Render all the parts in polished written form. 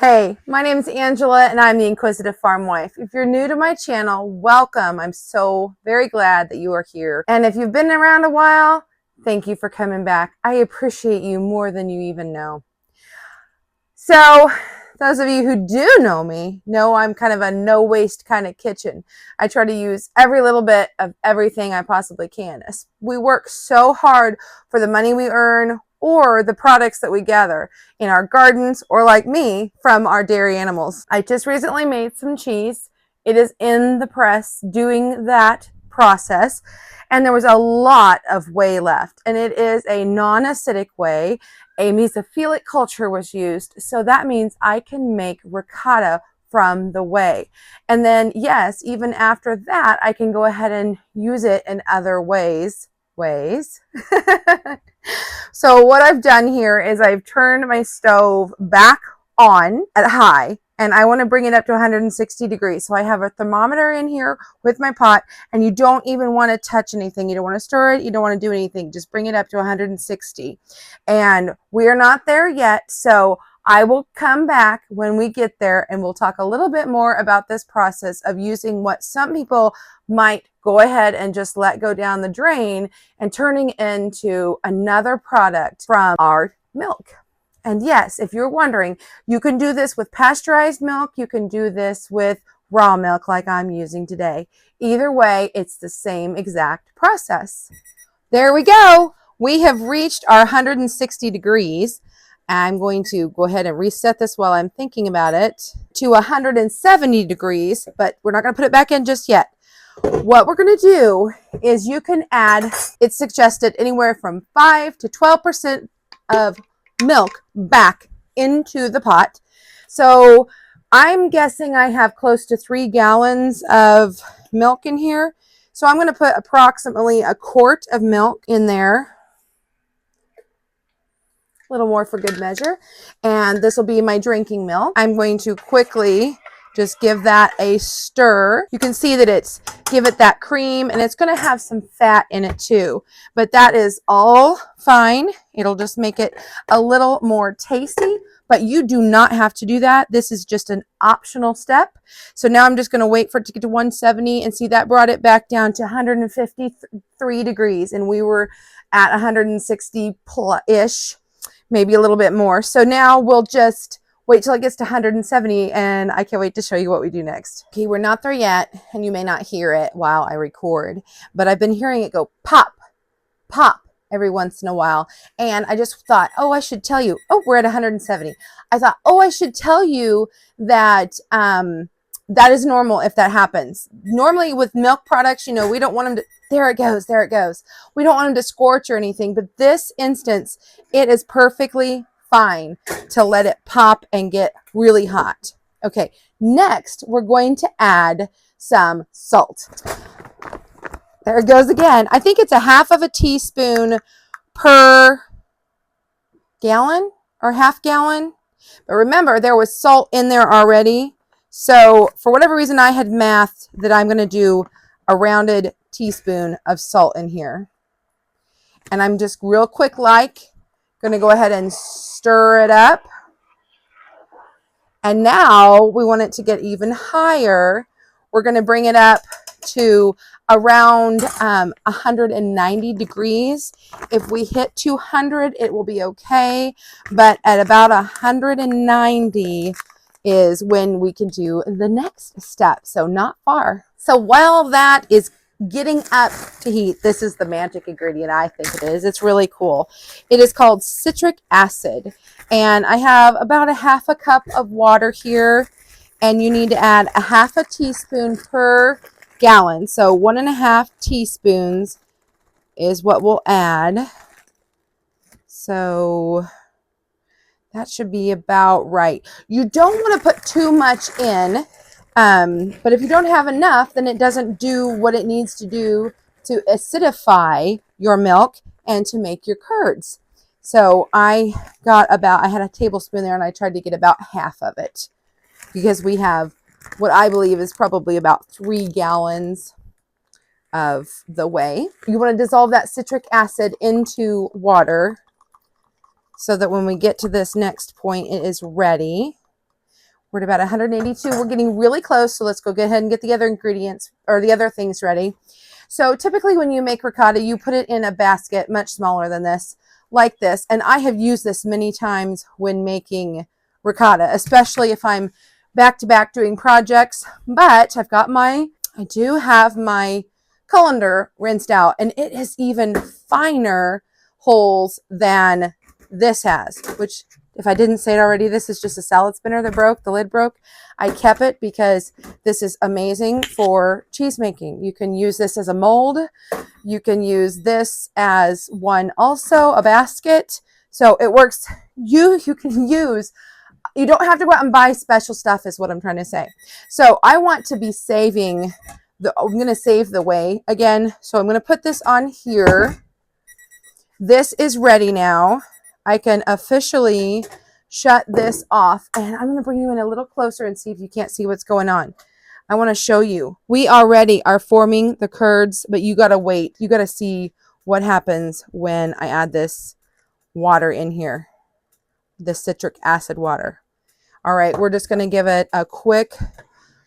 Hey, my name is Angela and I'm the Inquisitive Farm Wife. If you're new to my channel, welcome. I'm so very glad that you are here. And if you've been around a while, thank you for coming back. I appreciate you more than you even know. So, those of you who do know me know I'm kind of a no waste kind of kitchen. I try to use every little bit of everything I possibly can. We work so hard for the money we earn or the products that we gather in our gardens, or like me, from our dairy animals. I just recently made some cheese. It is in the press doing that process, and there was a lot of whey left, and it is a non-acidic whey. A mesophilic culture was used, so that means I can make ricotta from the whey. And then, yes, even after that, I can go ahead and use it in other ways. So what I've done here is I've turned my stove back on at high, and I want to bring it up to 160 degrees. So I have a thermometer in here with my pot, and you don't even want to touch anything. You don't want to stir it. You don't want to do anything. Just bring it up to 160. And we're not there yet, so I will come back when we get there and we'll talk a little bit more about this process of using what some people might go ahead and just let go down the drain and turning into another product from our milk. And yes, if you're wondering, you can do this with pasteurized milk. You can do this with raw milk like I'm using today. Either way, it's the same exact process. There we go. We have reached our 160 degrees. I'm going to go ahead and reset this while I'm thinking about it to 170 degrees, but we're not going to put it back in just yet. What we're going to do is you can add, it's suggested anywhere from 5 to 12% of milk back into the pot. So I'm guessing I have close to 3 gallons of milk in here. So I'm going to put approximately a quart of milk in there. A little more for good measure. And this will be my drinking milk. I'm going to quickly just give that a stir. You can see that give it that cream, and it's going to have some fat in it too. But that is all fine. It'll just make it a little more tasty, but you do not have to do that. This is just an optional step. So now I'm just going to wait for it to get to 170, and see that brought it back down to 153 degrees, and we were at 160-ish. Maybe a little bit more. So now we'll just wait till it gets to 170, and I can't wait to show you what we do next. Okay, we're not there yet, and you may not hear it while I record, but I've been hearing it go pop, pop every once in a while. And I just thought, oh, I should tell you, oh, we're at 170. I thought, oh, I should tell you that that is normal if that happens. Normally with milk products, you know, we don't want them to, there it goes. We don't want them to scorch or anything, but this instance, it is perfectly fine to let it pop and get really hot. Okay, next we're going to add some salt. There it goes again. I think it's a half of a teaspoon per gallon or half gallon. But remember, there was salt in there already. So for whatever reason, I had mathed that I'm going to do a rounded teaspoon of salt in here. And I'm just real quick going to go ahead and stir it up. And now we want it to get even higher. We're going to bring it up to around 190 degrees. If we hit 200, it will be okay. But at about 190 is when we can do the next step. So not far. So while that is getting up to heat, this is the magic ingredient, I think it is. It's really cool. It is called citric acid. And I have about a half a cup of water here. And you need to add a half a teaspoon per gallon. So 1.5 teaspoons is what we'll add. So that should be about right. You don't want to put too much in, but if you don't have enough, then it doesn't do what it needs to do to acidify your milk and to make your curds. So I had a tablespoon there, and I tried to get about half of it because we have what I believe is probably about 3 gallons of the whey. You want to dissolve that citric acid into water so that when we get to this next point, it is ready. We're at about 182. We're getting really close, so let's go ahead and get the other ingredients or the other things ready. So typically when you make ricotta, you put it in a basket much smaller than this, like this. And I have used this many times when making ricotta, especially if I'm back to back doing projects. But I do have my colander rinsed out, and it has even finer holes than this has, which, if I didn't say it already, this is just a salad spinner that broke. The lid broke. I kept it because this is amazing for cheese making. You can use this as a mold. You can use this as one also, a basket. So it works. You don't have to go out and buy special stuff is what I'm trying to say. So I want to be saving I'm going to save the whey again. So I'm going to put this on here. This is ready now. I can officially shut this off, and I'm going to bring you in a little closer and see if you can't see what's going on. I want to show you. We already are forming the curds, but you got to wait. You got to see what happens when I add this water in here, the citric acid water. All right, we're just going to give it a quick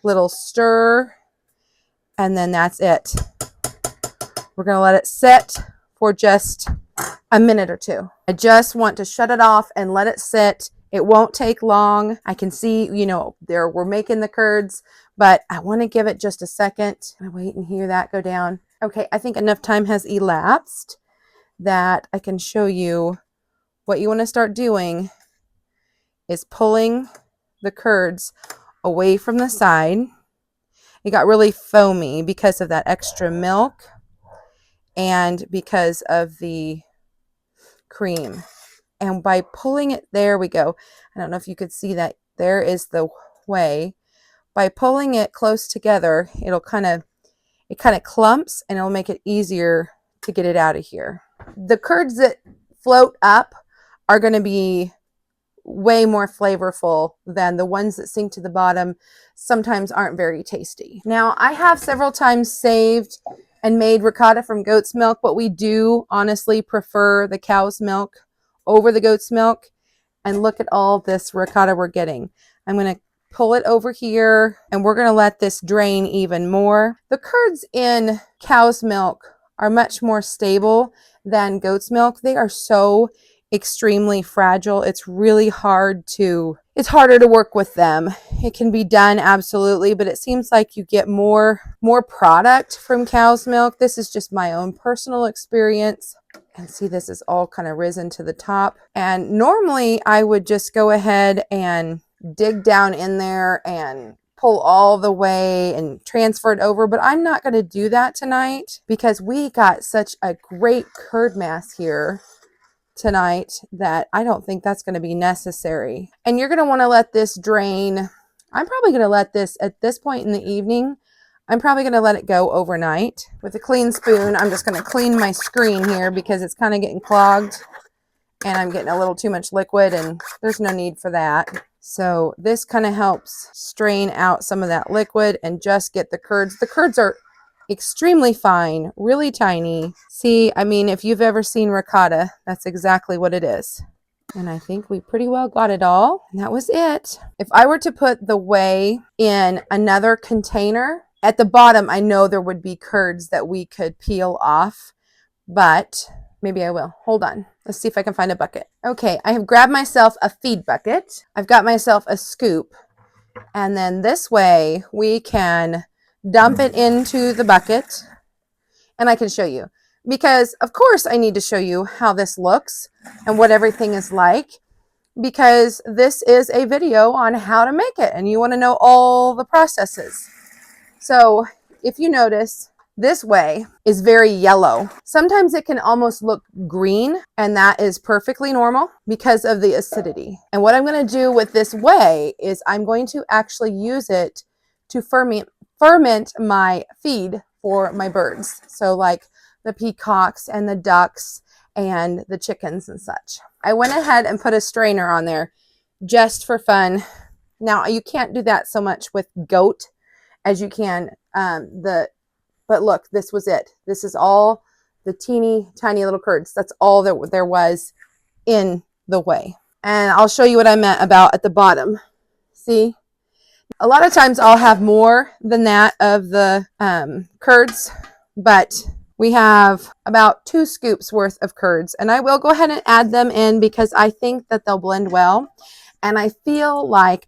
little stir, and then that's it. We're going to let it sit for just a minute or two. I just want to shut it off and let it sit. It won't take long. I can see, we're making the curds, but I want to give it just a second. I wait and hear that go down. Okay, I think enough time has elapsed that I can show you what you want to start doing is pulling the curds away from the side. It got really foamy because of that extra milk and because of the cream. And by pulling it, there we go. I don't know if you could see that. There is the whey. By pulling it close together, it kind of clumps, and it'll make it easier to get it out of here. The curds that float up are going to be way more flavorful than the ones that sink to the bottom. Sometimes aren't very tasty. Now, I have several times saved and made ricotta from goat's milk, but we do honestly prefer the cow's milk over the goat's milk. And look at all this ricotta we're getting. I'm going to pull it over here, and we're going to let this drain even more. The curds in cow's milk are much more stable than goat's milk. They are so extremely fragile. It's harder to work with them. It can be done, absolutely, but it seems like you get more product from cow's milk. This is just my own personal experience. And see, this is all kind of risen to the top. And normally I would just go ahead and dig down in there and pull all the way and transfer it over, but I'm not going to do that tonight because we got such a great curd mass here tonight that I don't think that's going to be necessary. And you're going to want to let this drain. I'm probably going to let this at this point in the evening. I'm probably going to let it go overnight. With a clean spoon, I'm just going to clean my screen here because it's kind of getting clogged and I'm getting a little too much liquid, and there's no need for that. So this kind of helps strain out some of that liquid and just get the curds. The curds are extremely fine, really tiny. See, I mean, if you've ever seen ricotta, that's exactly what it is. And I think we pretty well got it all. And that was it. If I were to put the whey in another container, at the bottom, I know there would be curds that we could peel off, but maybe I will. Hold on. Let's see if I can find a bucket. Okay, I have grabbed myself a feed bucket. I've got myself a scoop. And then this way we can dump it into the bucket, and I can show you. Because, of course, I need to show you how this looks and what everything is like, because this is a video on how to make it, and you want to know all the processes. So if you notice, this whey is very yellow. Sometimes it can almost look green, and that is perfectly normal because of the acidity. And what I'm going to do with this whey is I'm going to actually use it to ferment my feed for my birds. So like the peacocks and the ducks and the chickens and such. I went ahead and put a strainer on there just for fun. Now you can't do that so much with goat as you can but look, this was it. This is all the teeny tiny little curds. That's all that there was in the whey. And I'll show you what I meant about at the bottom. See, A lot of times I'll have more than that of the curds, but we have about 2 scoops worth of curds, and I will go ahead and add them in because I think that they'll blend well. And I feel like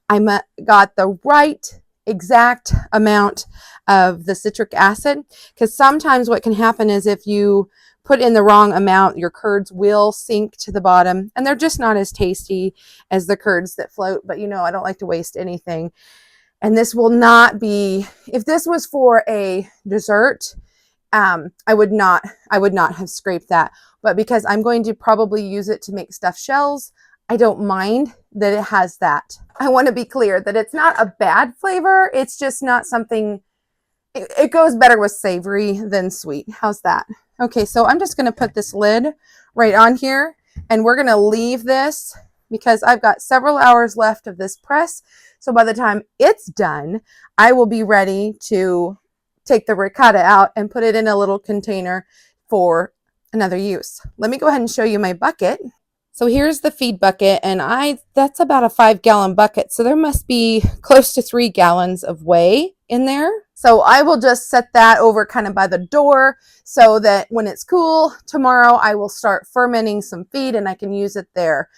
I got the right exact amount of the citric acid, because sometimes what can happen is if you put in the wrong amount, your curds will sink to the bottom and they're just not as tasty as the curds that float. But you know, I don't like to waste anything. And this will not be, if this was for a dessert, I would not have scraped that. But because I'm going to probably use it to make stuffed shells, I don't mind that it has that. I want to be clear that it's not a bad flavor. It's just not something, it goes better with savory than sweet. How's that? Okay, so I'm just going to put this lid right on here, and we're going to leave this because I've got several hours left of this press. So by the time it's done, I will be ready to take the ricotta out and put it in a little container for another use. Let me go ahead and show you my bucket. So here's the feed bucket, and that's about a 5-gallon bucket. So there must be close to 3 gallons of whey in there. So I will just set that over kind of by the door so that when it's cool tomorrow, I will start fermenting some feed and I can use it there.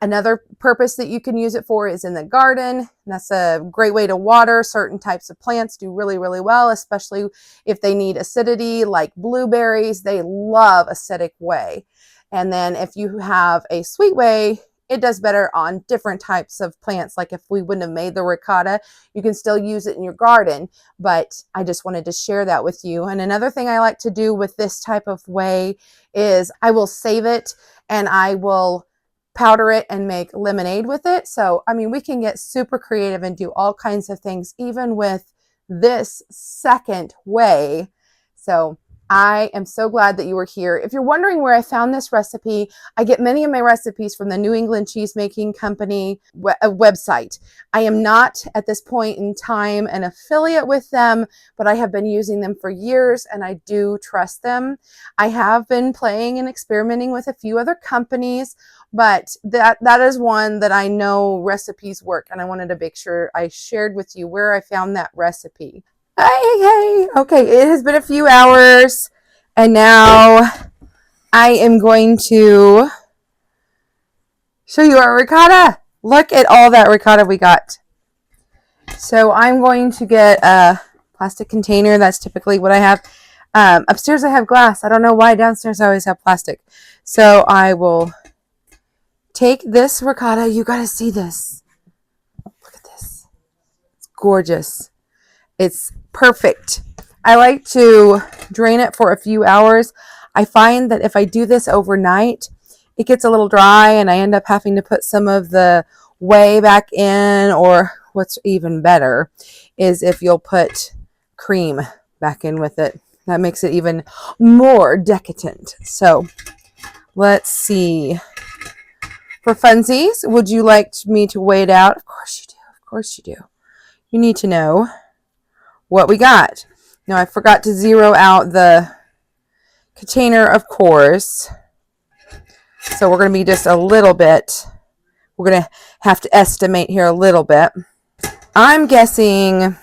Another purpose that you can use it for is in the garden. That's a great way to water. Certain types of plants do really, really well, especially if they need acidity, like blueberries. They love acidic whey. And then if you have a sweet whey, it does better on different types of plants. Like if we wouldn't have made the ricotta, you can still use it in your garden. But I just wanted to share that with you. And another thing I like to do with this type of whey is I will save it and I will powder it and make lemonade with it. So, I mean, we can get super creative and do all kinds of things, even with this second whey. So I am so glad that you were here. If you're wondering where I found this recipe, I get many of my recipes from the New England Cheesemaking Company website. I am not at this point in time an affiliate with them, but I have been using them for years and I do trust them. I have been playing and experimenting with a few other companies, but that is one that I know recipes work, and I wanted to make sure I shared with you where I found that recipe. Hey. Okay, it has been a few hours, and now I am going to show you our ricotta. Look at all that ricotta we got. So I'm going to get a plastic container. That's typically what I have. Upstairs I have glass. I don't know why downstairs I always have plastic. So I will take this ricotta. You got to see this. Look at this. It's gorgeous. It's perfect. I like to drain it for a few hours. I find that if I do this overnight, it gets a little dry and I end up having to put some of the whey back in, or what's even better is if you'll put cream back in with it. That makes it even more decadent. So let's see. For funsies, would you like me to weigh it out? Of course you do. Of course you do. You need to know what we got. Now I forgot to zero out the container, of course. So we're going to be just a little bit. We're going to have to estimate here a little bit. I'm guessing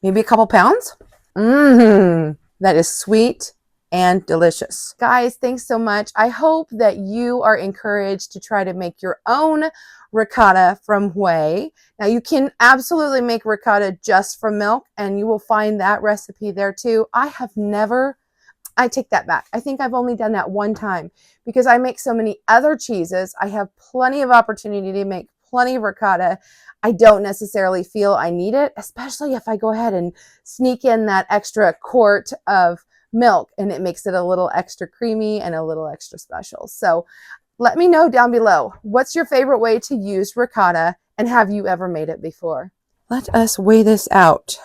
maybe a couple pounds. That is sweet and delicious. Guys, thanks so much. I hope that you are encouraged to try to make your own ricotta from whey. Now you can absolutely make ricotta just from milk, and you will find that recipe there too. I take that back. I think I've only done that one time because I make so many other cheeses. I have plenty of opportunity to make plenty of ricotta. I don't necessarily feel I need it, especially if I go ahead and sneak in that extra quart of milk, and it makes it a little extra creamy and a little extra special. So let me know down below, what's your favorite way to use ricotta, and have you ever made it before? Let us weigh this out.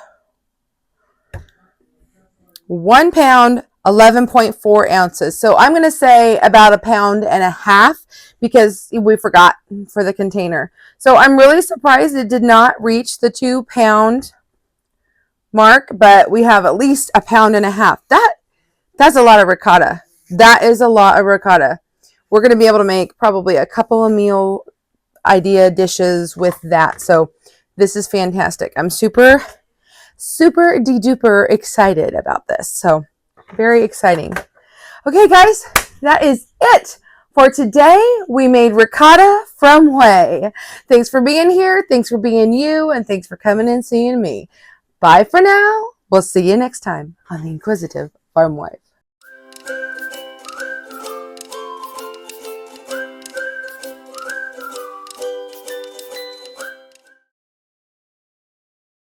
1 pound, 11.4 ounces. So I'm going to say about 1.5 pounds because we forgot for the container. So I'm really surprised it did not reach the 2 pound mark, but we have at least 1.5 pounds. That's a lot of ricotta. That is a lot of ricotta. We're going to be able to make probably a couple of meal idea dishes with that. So this is fantastic. I'm super de-duper excited about this. So very exciting. Okay, guys, that is it for today. We made ricotta from whey. Thanks for being here. Thanks for being you. And thanks for coming and seeing me. Bye for now. We'll see you next time on The Inquisitive Farm Wife.